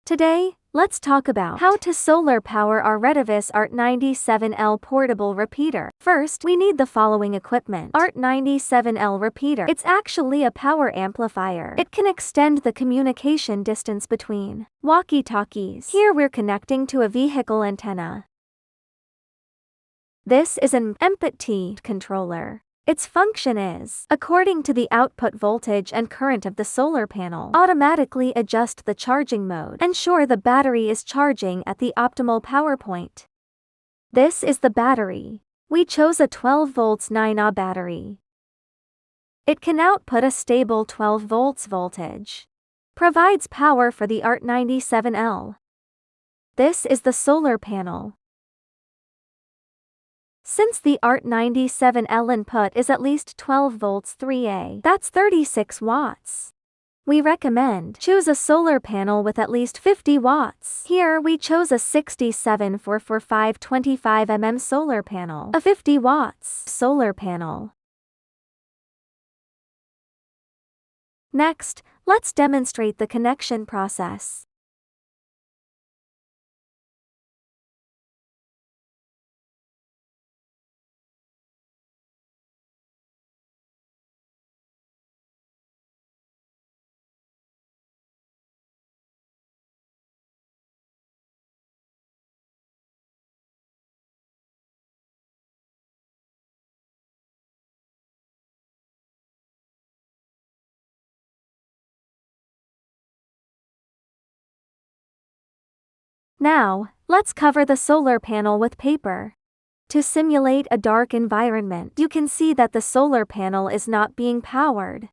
Today, let's talk about how to solar power our Retevis RT97L Portable Repeater. First, we need the following equipment. RT97L Repeater. It's actually a power amplifier. It can extend the communication distance between walkie-talkies. Here we're connecting to a vehicle antenna. This is an input controller. Its function is, according to the output voltage and current of the solar panel, automatically adjust the charging mode, ensure the battery is charging at the optimal power point. This is the battery. We chose a 12 volts 9Ah battery. It can output a stable 12 volts voltage. Provides power for the RT97L. This is the solar panel. Since the RT97L input is at least 12 volts 3A, that's 36 watts. We recommend choose a solar panel with at least 50 watts. Here we chose a 67445 mm solar panel, a 50 watts solar panel. Next, let's demonstrate the connection process. Now, let's cover the solar panel with paper. To simulate a dark environment, you can see that the solar panel is not being powered.